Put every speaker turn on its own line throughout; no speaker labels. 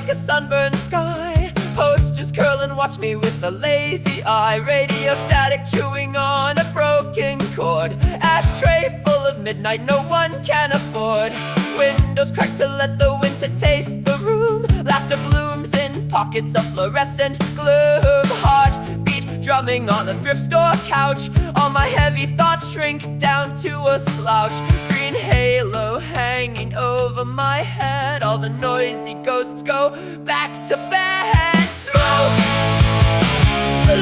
like a sunburned sky. Posters curl and watch me with a lazy eye. Radio static chewing on a broken cord. Ashtray full of midnight no one can afford. Windows crack to let the winter taste the room. Laughter blooms in pockets of fluorescent gloom. Heartbeat drumming on a thrift store couch. All my heavy thoughts shrink down to a slouch. Green halo hanging over my head. All the noisy ghosts go back to bed. Smoke,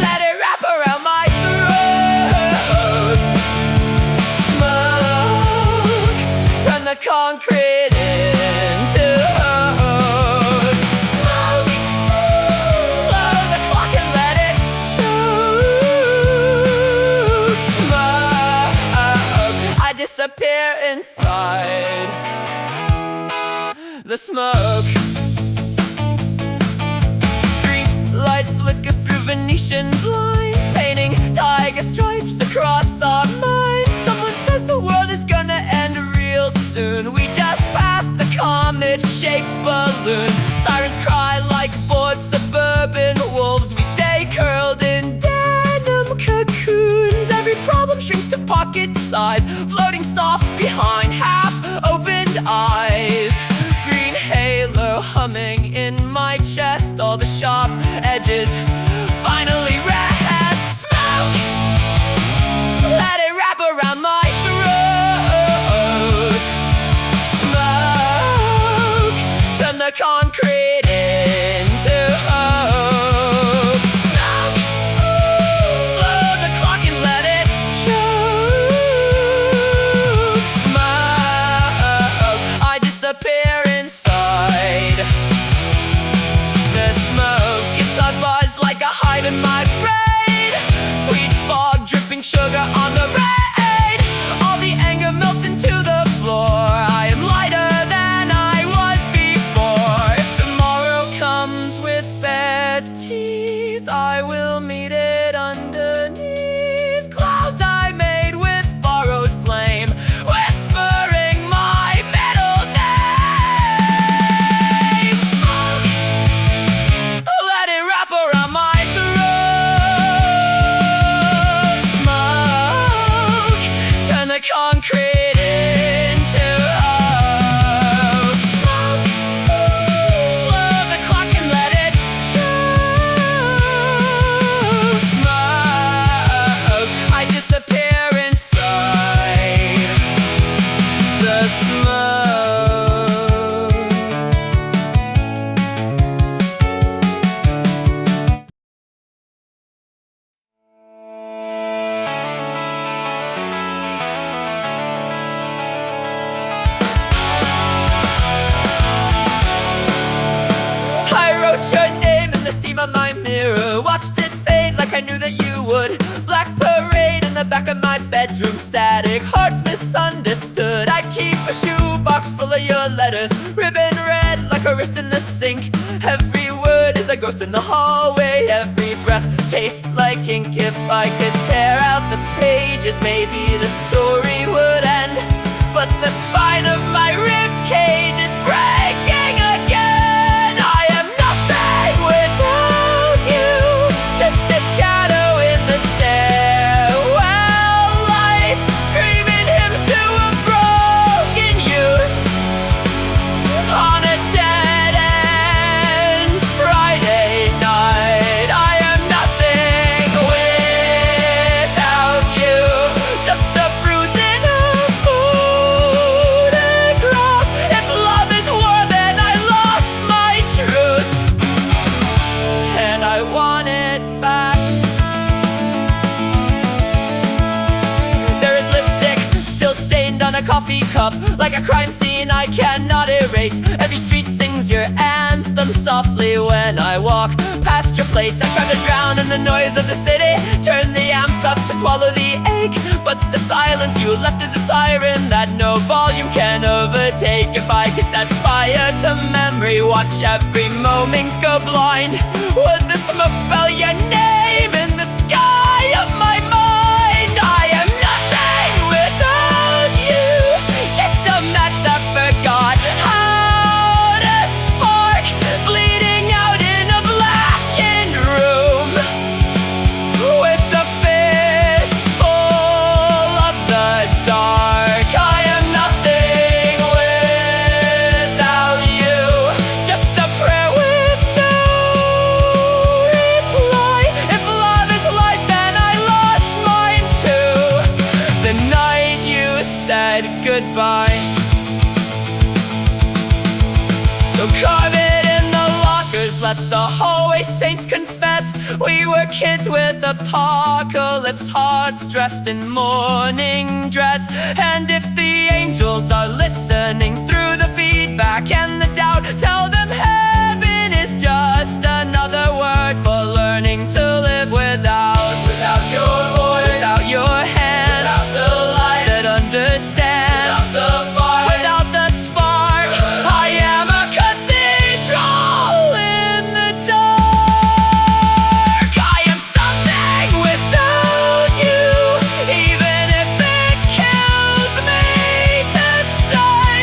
let it wrap around my throat. Smoke, turn the concrete into hoes. Smoke, slow the clock and let it choke. Smoke, I disappear inside the smoke. Street light flickers through Venetian blinds, painting tiger stripes across our minds. Someone says the world is gonna end real soon. We just passed the comet-shaped balloon. Sirens cry like bored suburban wolves. We stay curled in denim cocoons. Every problem shrinks to pocket size, floating soft behind half-opened eyes. Green halo humming in my chest. All the sharp edges finally rest. Smoke, let it wrap around my throat. Smoke, turn the concrete into hope. Smoke, slow the clock and let it choke. Smoke, I disappear inside the smoke. Guitars buzz like a hive in my brain. Sweet fog dripping sugar on the rain. All the anger melts into the floor. I am lighter than I was before. If tomorrow comes with bad teeth, I will meet it underneath clouds I made with borrowed flame, whispering my middle name. Smoke, let it wrap around my throat. Smoke, turn the concrete into hope. Smoke, slow the clock and let it choke. Smoke, I disappear inside the smoke. I wrote your name in the steam of my mirror. Watched it fade like I knew that you would. Black parade in the back of my bedroom. Static hearts misunderstood. I keep a shoebox full of your letters. Ribbon red like a wrist in the sink. Every word is a ghost in the hallway. Every breath tastes like ink. If I could tear out the pages, maybe the story would end. But the spine of my rib cage is breaking again. I am nothing without you, just a shadow in the stairwell light, screaming hymns to a broken youth on a dead-end Friday night. I am nothing without you, just a bruise in a photograph. If love is war, then I lost my truth, and I want it back. There is lipstick still stained on a coffee cup, like a crime scene I cannot erase. Every street sings your anthem softly when I walk past your place. I try to drown in the noise of the city, turn the amps up to swallow the ache. But the silence you left is a siren that no volume can overtake. If I could set fire to memory, watch every moment go blind, would the smoke spell your name in the sky of my mind? I am nothing without you, just a match that forgot how to spark, bleed let the hallway saints confess. We were kids with apocalypse hearts, dressed in mourning dress. And if the angels are listening through the feedback and the doubt, tell them heaven is just another word for learning to live without your voice, without your hands, without the light that understands, without the fire, without the spark. I am a cathedral in the dark. I am something without you, even if it kills me to say.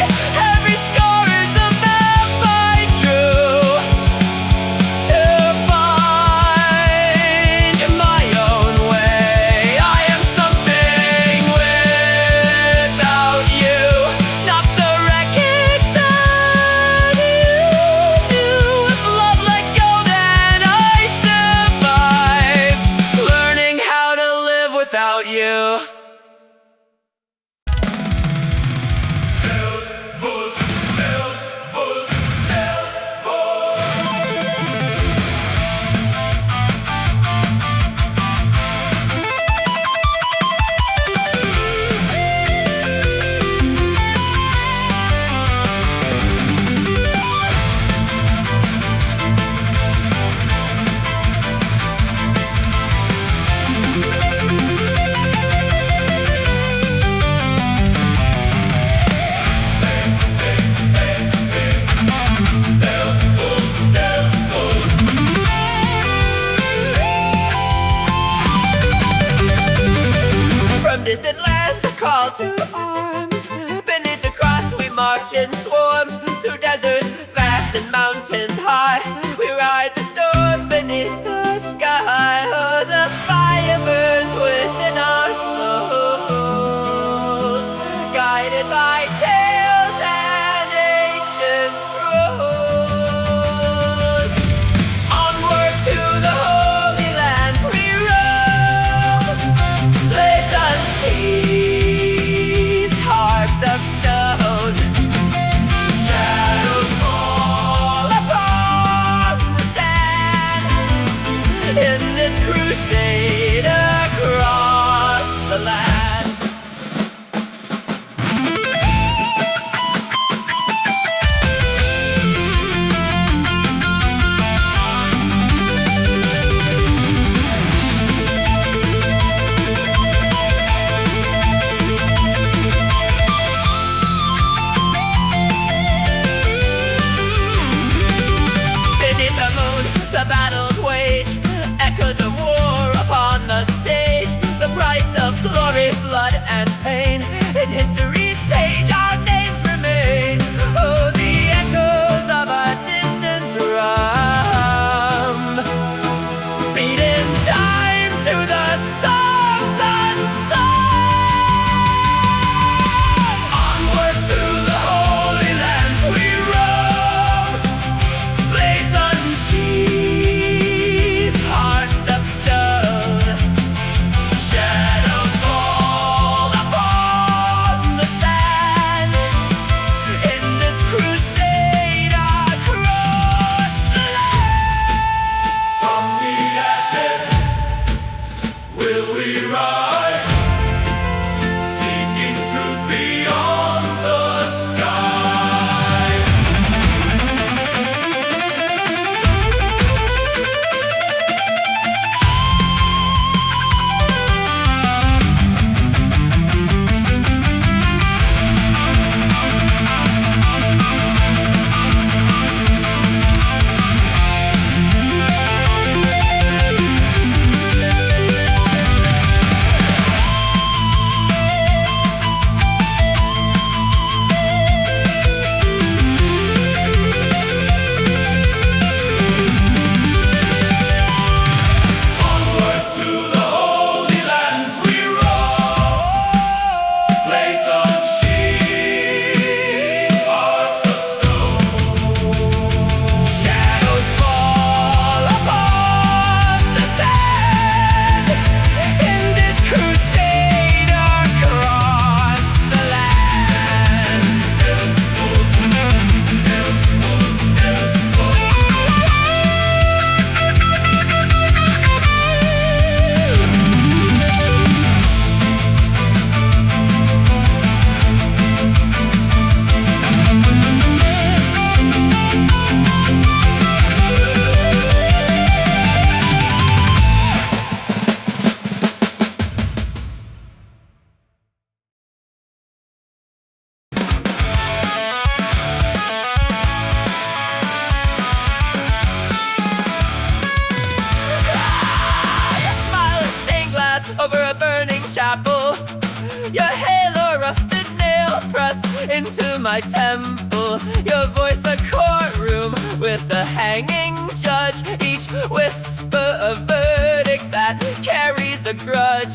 temple, your voice a courtroom with a hanging judge. Each whisper a verdict that carries a grudge.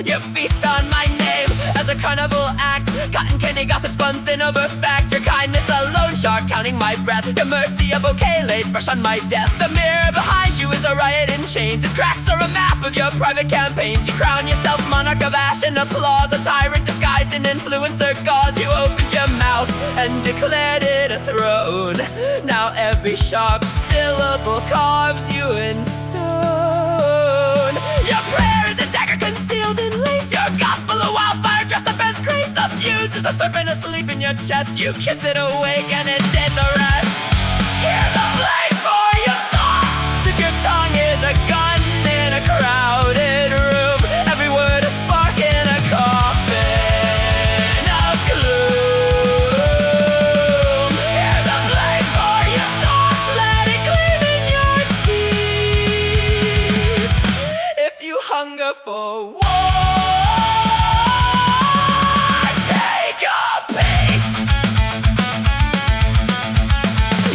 You feast on my name as a carnival act. Cotton candy gossip spun thin over fact. Your kindness a loan shark counting my breath. Your mercy a bouquet laid fresh on my death. The mirror behind you is a riot in chains. Its cracks are a map of your private campaigns. You crown yourself monarch of ash and applause. A tyrant disguised in influencer gauze. You opened your mouth and declared it a throne. Now every sharp syllable carves you in stone. Your prayer is a dagger concealed in lace. Your gospel a wildfire dressed up as grace. The fuse is a serpent asleep in your chest. You kissed it awake and it did the rest. Here's a blade for your thoughts, since your tongue is a gun in a crowded room. Every word a spark in a coffin of gloom. Here's a blade for your thoughts, let it gleam in your teeth. If you hunger for war, take a pace.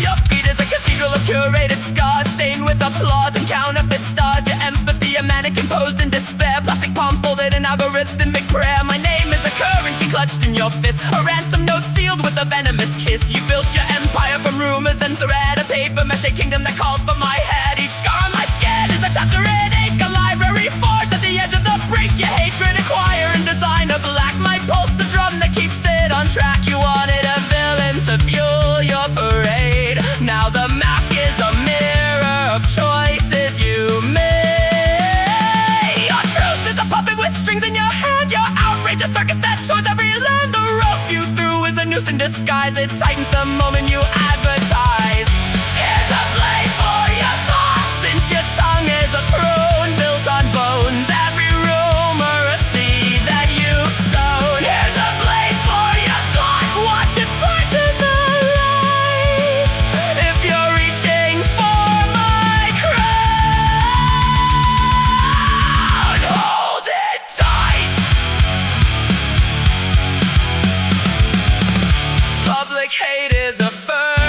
Your feet is a cathedral of curated scars, stained with applause and counterfeit stars. Your empathy a mannequin posed in despair. Plastic palms folded in algorithmic prayer. My name is a currency clutched in your fist, a ransom note sealed with a venomous kiss. You built your empire from rumors and thread, a paper mache kingdom that calls for my head. Each scar on my skin is a chapter in ink, a library forged at the edge of the brink. Your hatred acquire and design a black. My pulse the drum that keeps it on track. You wanted a villain to fuel your parade. Now the mask is a mirror of choices you made. Your truth is a puppet with strings in your hand. Your outrage a circus that tours every land. The rope you threw is a noose in disguise. It tightens the moment you advertise. Here's a blade for your thoughts, since your tongue is a throne built on bones. Every rumor a seed that you've sown. Here's a blade for your thoughts, watch it flash in the light. If you're reaching for my crown, hold it tight. Public hate is a fur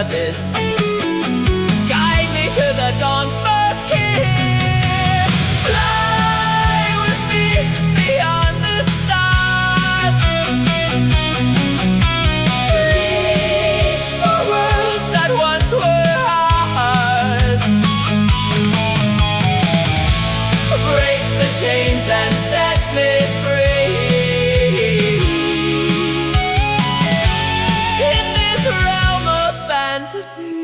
abyss. Guide me to the dawn's first kiss. Fly with me beyond the stars. Reach for worlds that once were ours. Break the chains and set me free. In this realm of fantasy.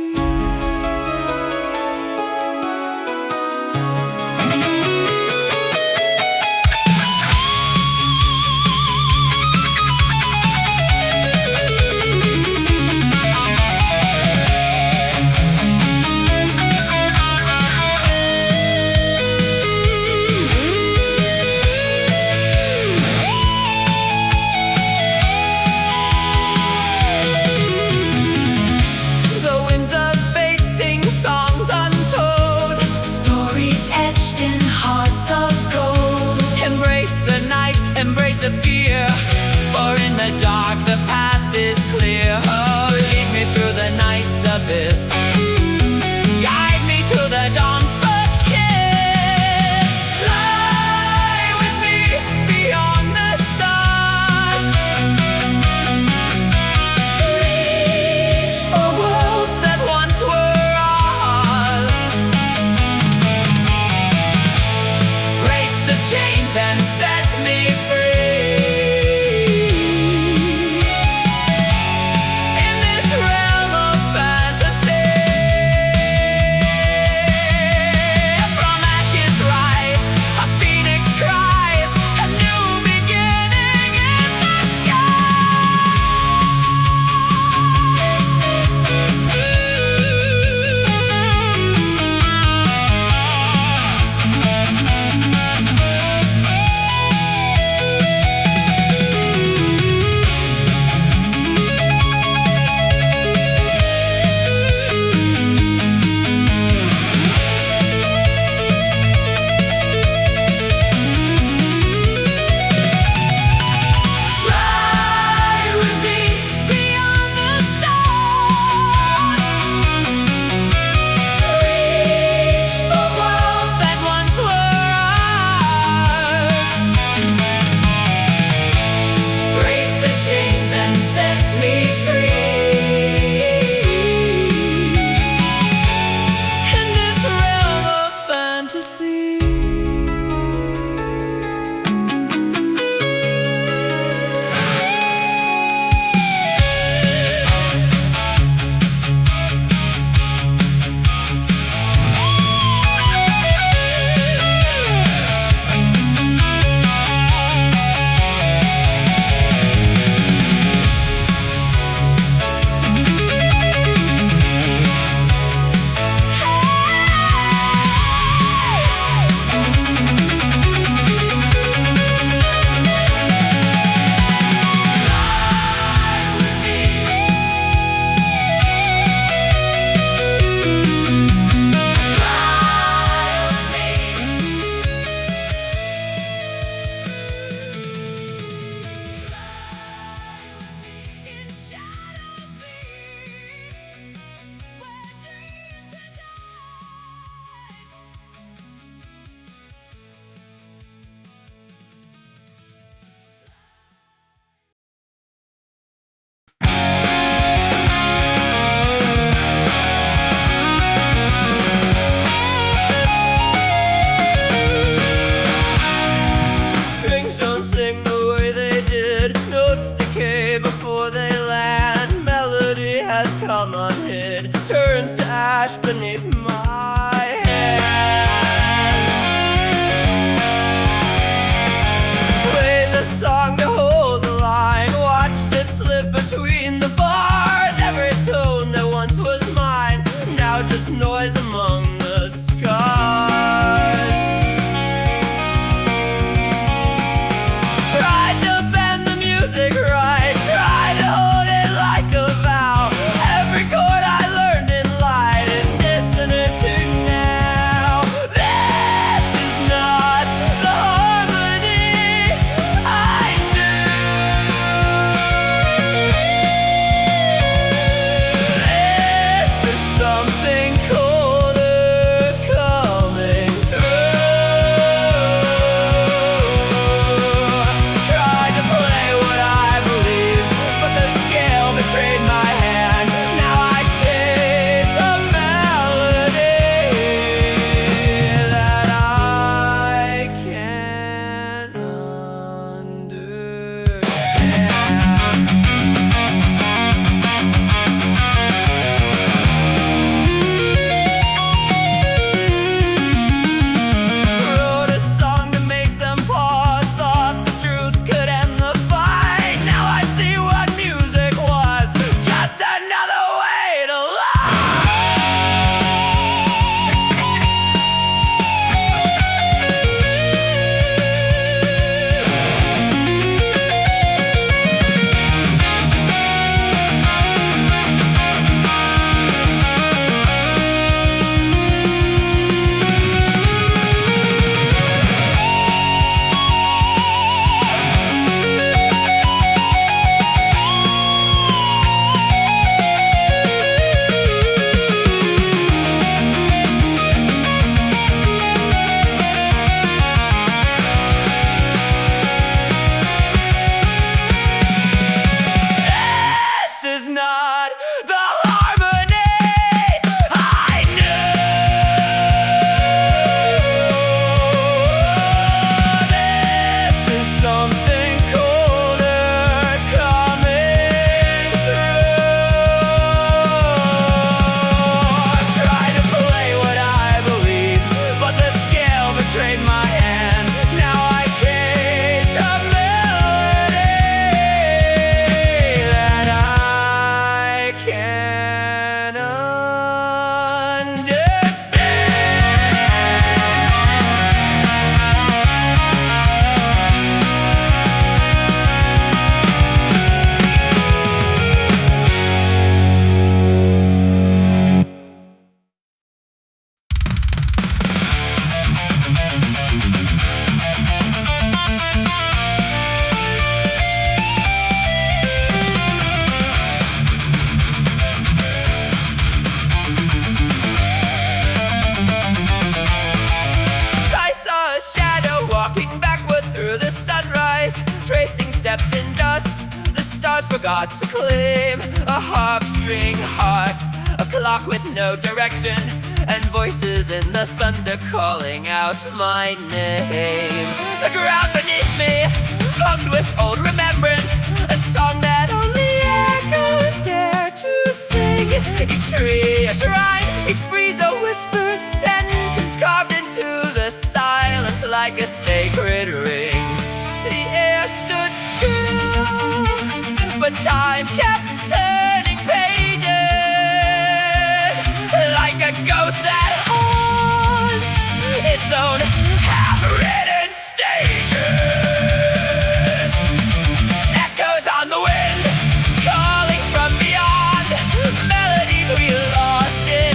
Embrace the fear, for in the dark the path is clear. Oh, lead me through the night's abyss. Guide me to the dawn's first kiss. Fly with me beyond the stars. Reach for worlds that once were ours. Break the chains and set me free. Come unhid, turns to ash beneath my hand. Play the song to hold the line, watched it slip between the bars. Every tone that once was mine, now just noise among the scars. Tried to bend the music right, tried to hold it like a vow. Every chord I learned in light is dissonant. not the harmony I knew. This is something colder coming through. I'm trying to play what I believe, but the scale betrayed my hand. Now I chase a melody that I can understand. I saw a shadow walking backward through the sunrise, tracing steps in dust. The stars forgot to claim a harp string heart, a clock with no direction, and voices in the thunder calling out my name. The ground beneath me hummed with old remembrance, a song that only echoes dare to sing. Each tree a shrine, each breeze a whispered sentence carved into the silence like a sacred ring. The air stood still, but time kept turning pages, like a ghost that haunts its own half-written stages. Echoes on the wind, calling from beyond, melodies we lost in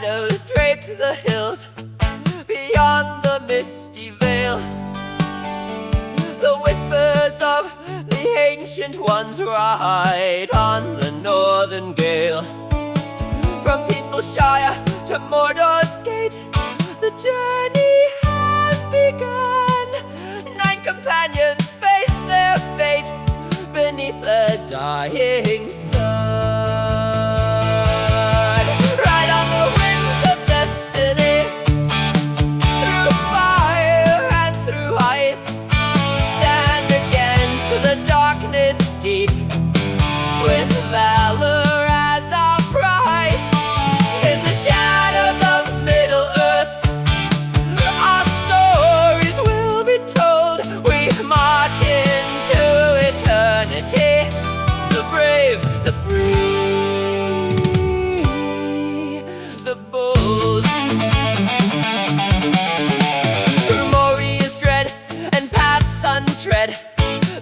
shadows drape the hills beyond the misty veil. The whispers of the ancient ones ride on the northern gale. From peaceful Shire to Mordor's gate, the journey has begun. 9 companions face their fate beneath the dying sun. Ride on the winds of destiny, through fire and through ice. Stand against the darkness deep, with valor as our prize. In the shadows of Middle-earth, our stories will be told. We march into eternity, the brave, the free, the bold. Through Moria's dread and paths untread,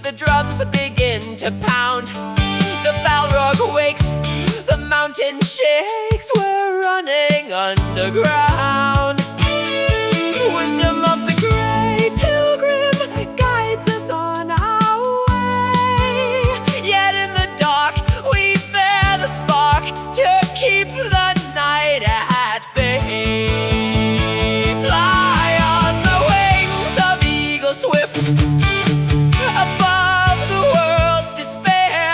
the drums begin to pound. The Balrog wakes, the mountain shakes. We're running underground. Wisdom of the Grey Pilgrim guides us on our way. Yet in the dark we bear the spark to keep the night at bay. Fly on the wings of eagle swift, above the world's despair.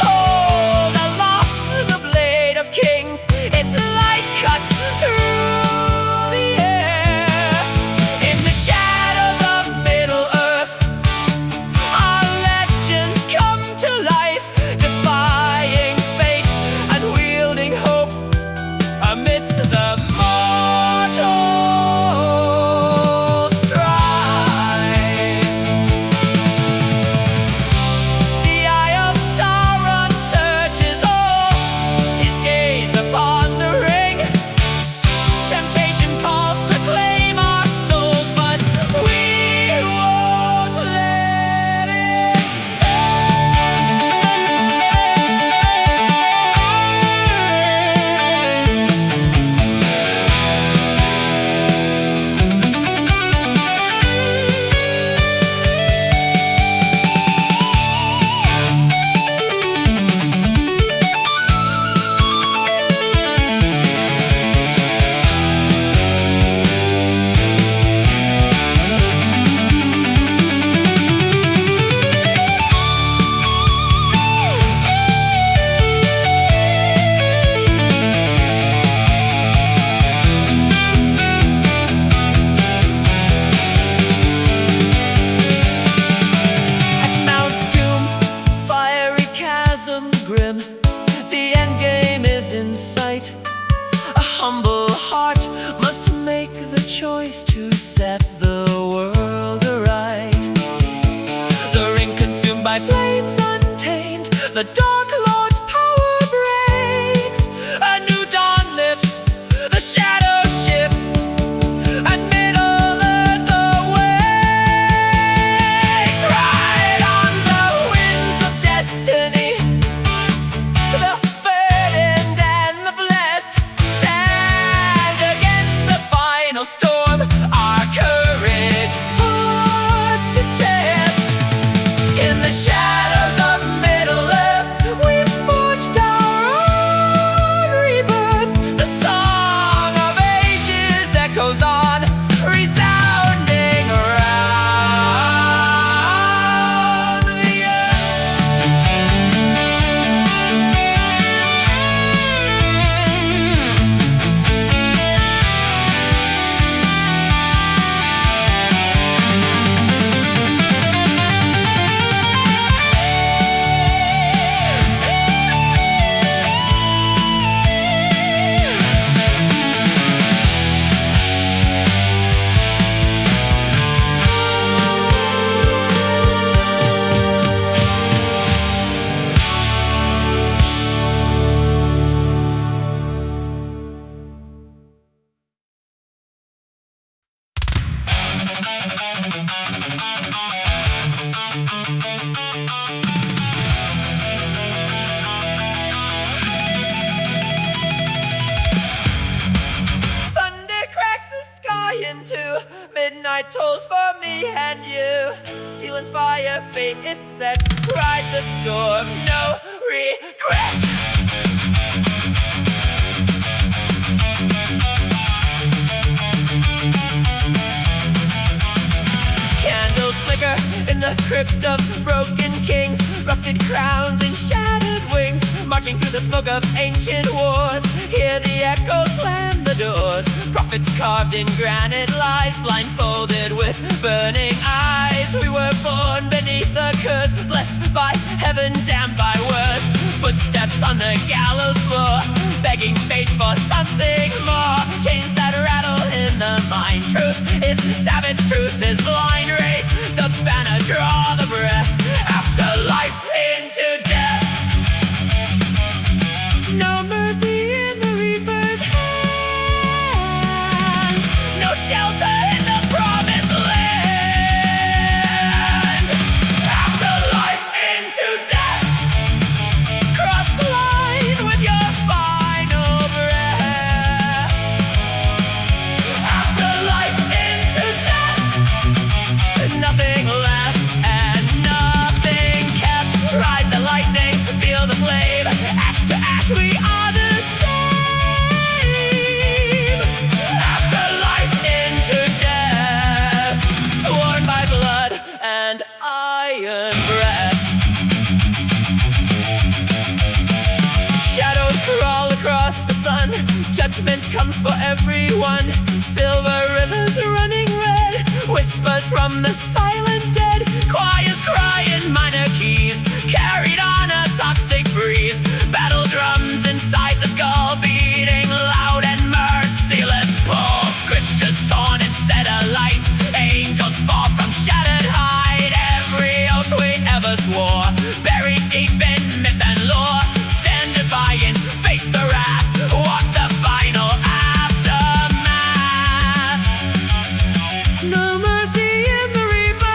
Hold aloft the blade of kings, its light cuts through the air. In the shadows of Middle-earth, our legends come to life, defying fate and wielding hope amidst the mortal strife. The eye of Sauron searches all, his gaze upon the ring. Temptation calls to claim our souls, but we won't let it At Mount Doom's fiery chasm grim, the endgame is in sight. A humble heart must make the choice to set the world aright. The ring consumed by flames untamed, the Dark Lord's power breaks. A new dawn lifts, the shadow shifts, and Middle-earth awakes. Ride on the winds of destiny, the burdened and the blessed. Stand against the final storm, our courage put to test. In the shadows of Middle-earth, is set. Ride the storm, no regret. Candles flicker in the crypt of broken kings, rusted crowns and shattered wings, marching through the smoke of ancient wars. Hear the echoes slam the doors. Prophets carved in granite lies, blindfolded with burning eyes. We were born beneath the curse, blessed by heaven, damned by worse. Footsteps on the gallows floor, begging fate for something more. Chains that rattle in the mind. Truth is savage, truth is blind. Raise the banner, draw the breath. After life into death. No mercy in the reaper's hand. No shelter in the promised land. After life into death. Cross the line with your final breath. After life into death. Nothing left and nothing kept. Ride the lightning, feel the flame. Ash to ash, we are the same. After life into death, sworn by blood and iron breath. Shadows crawl across the sun. Judgment comes for everyone. Silver rivers running red. Whispers from the silent dead. Choirs cry in minor keys, carried on a toxic breeze. Battle drums inside the skull, beating loud and merciless pull. Scriptures torn and set alight. Angels fall from shattered hide. Every oath we ever swore, buried deep in myth and lore. Stand defiant, face the wrath, walk the final aftermath. No mercy in the reaper.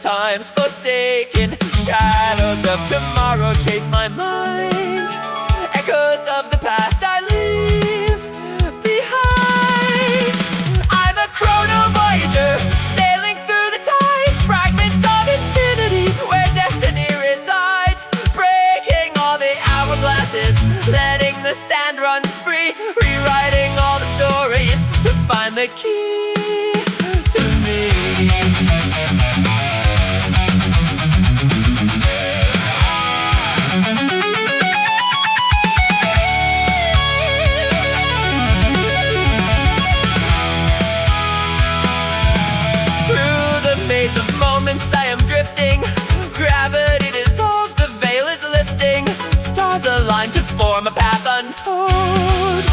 times forsaken. Shadows of tomorrow chase my mind. Echoes of the past I leave behind. I'm a Chrono Voyager, sailing through the tides. Fragments of infinity where destiny resides. Breaking all the hourglasses, letting the sand run free. Rewriting all the stories to find the key to me. I am drifting, gravity dissolves, the veil is lifting. Stars align to form a path untold.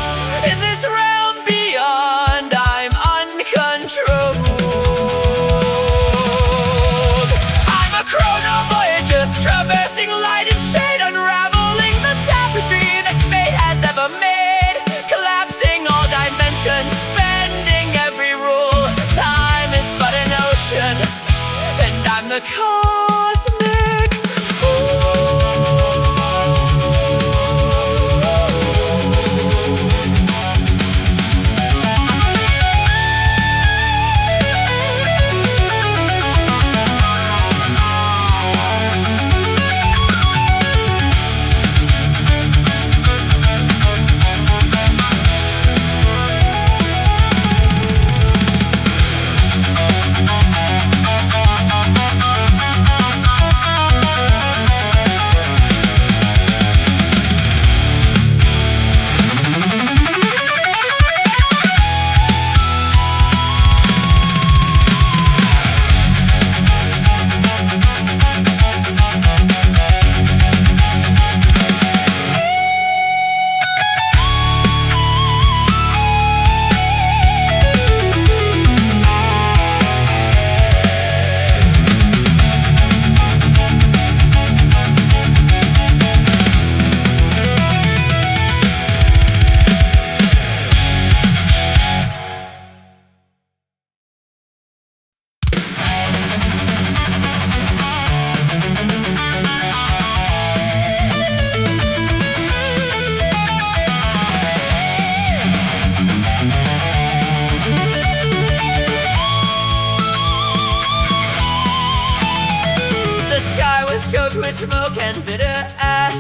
In this realm beyond, I'm uncontrolled. I'm a Chrono Voyager, traversing light and shade, unraveling the tapestry that fate has ever made. Collapsing all dimensions, bending every rule. Time is but an ocean, I'm the cosmic fool. With smoke and bitter ash,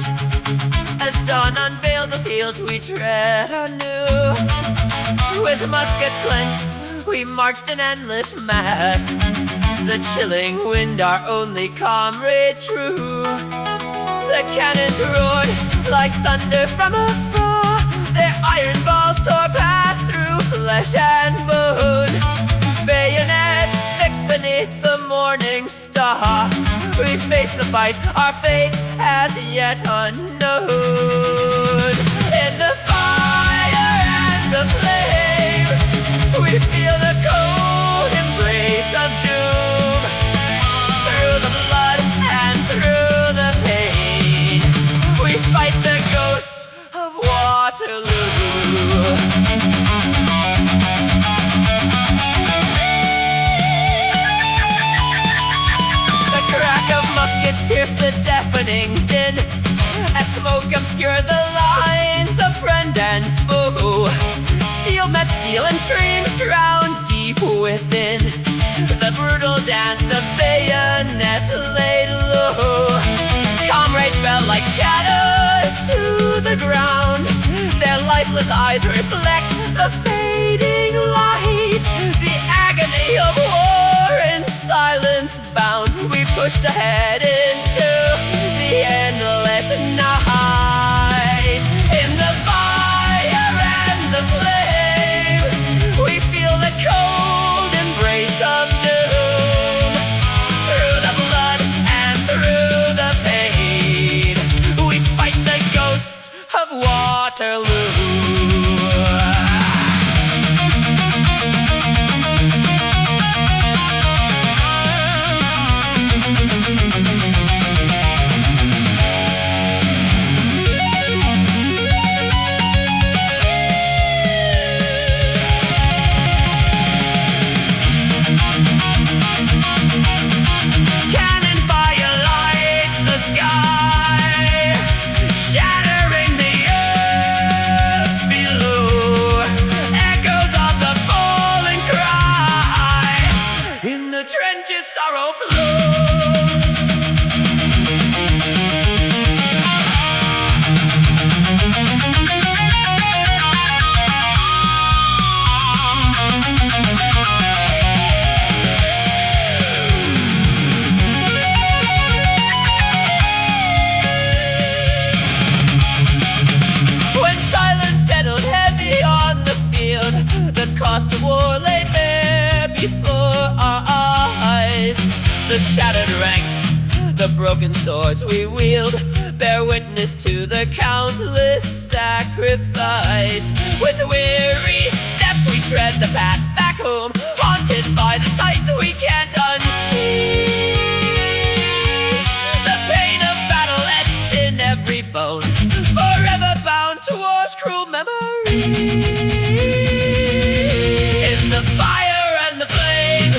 as dawn unveiled the field we tread anew. With muskets clenched, we marched in endless mass, the chilling wind our only comrade true. The cannons roared like thunder from afar, their iron balls tore path through flesh and bone. Bayonets fixed beneath the morning star, we face the fight, our fate as yet unknown. In the fire and the flame, we feel the cold embrace of doom. Through the blood and through the pain, we fight the ghosts of Waterloo. Pierce the deafening din, as smoke obscure the lines of friend and foe. Steel met steel and screams drowned deep within, the brutal dance of bayonets laid low. Comrades fell like shadows to the ground, their lifeless eyes reflect the fading light. The agony of war in silence bound, we pushed ahead into the endless night. In the fire and the flame, we feel the cold embrace of doom. Through the blood and through the pain, we fight the ghosts of Waterloo. broken swords we wield bear witness to the countless sacrificed. With weary steps we tread the path back home, haunted by the sights we can't unsee. The pain of battle etched in every bone, forever bound towards cruel memory. In the fire and the flame,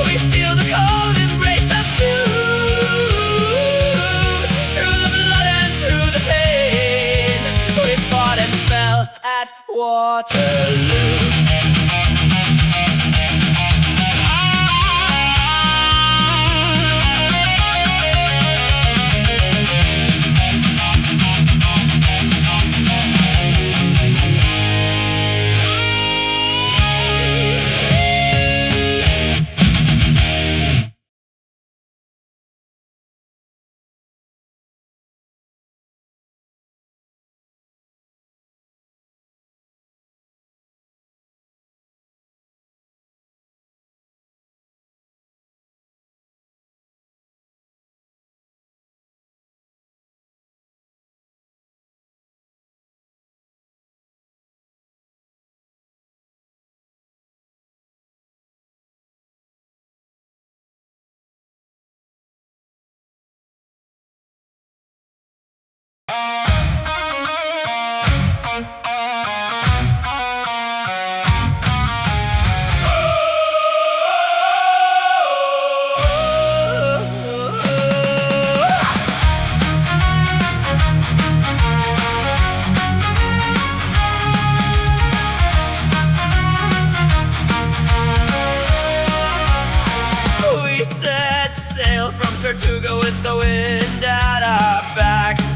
we feel the cold embrace of doom. Through the blood and through the pain, we fought and fell at Waterloo. Tortuga with the wind at our backs.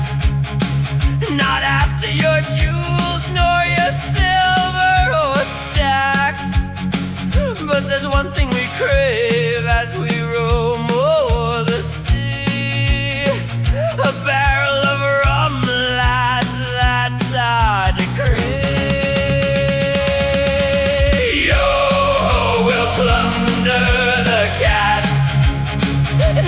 Not after your jewels nor your silver or stacks, but there's one thing we crave as we roam o'er the sea. A barrel of rum, lads, that's our decree. Yo-ho, we'll plunder the casks.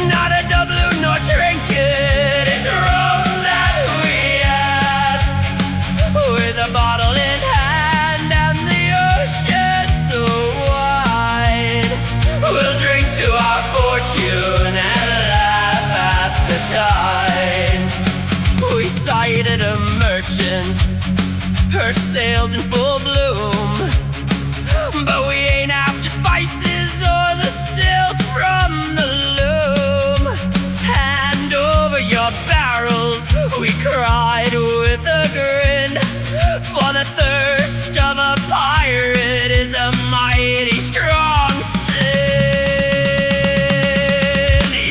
Not a doubloon nor trinket, it's rum that we ask. With a bottle in hand and the ocean so wide, we'll drink to our fortune and laugh at the tide. We sighted a merchant, her sails in full bloom, but we ain't after spices or the silk from the your barrels, we cried with a grin, for the thirst of a pirate is a mighty strong sin.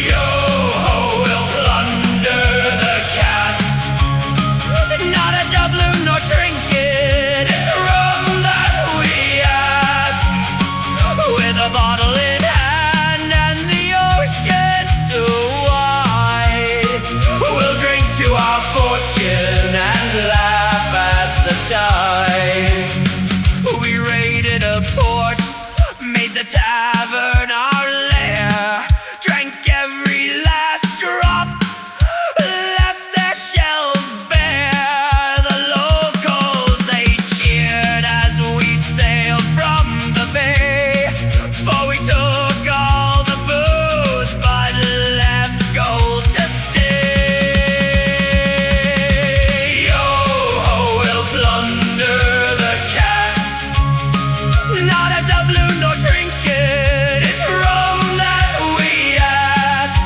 Yo-ho, we'll plunder the casks. Not a doubloon nor trinket, it's rum that we ask. With a bottle in hand and the ocean so wide, we'll drink to our fortune and laugh at the tide. We raided a port, made the tavern our lair, drank every last drop, left their shelves bare. The locals, they cheered as we sailed from the bay, for we took all the booze but left gold to stay. Yo-ho, we'll plunder the casks. Not a doubloon nor trinket, it's rum that we ask.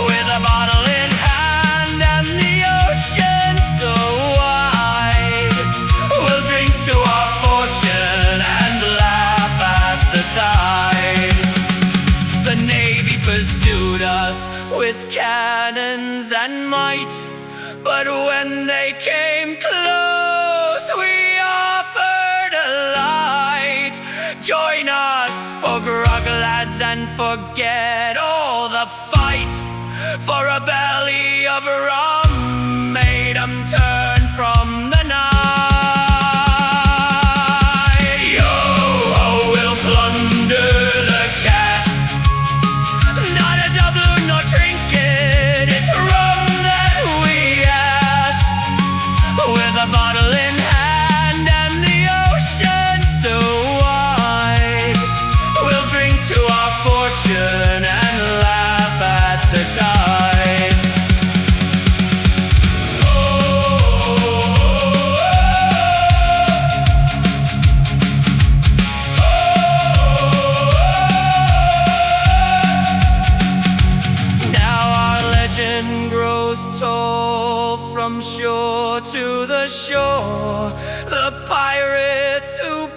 With a bottle in hand and the ocean so wide, we'll drink to our fortune and laugh at the tide. The Navy pursued us with cannons and might, but when they came close, we offered a light. Join us for grog, lads, and forget all the fight, for a belly of rum made 'em turn from the night. Yo-ho, we'll plunder the casks. Not a doubloon shore to the shore, the pirates who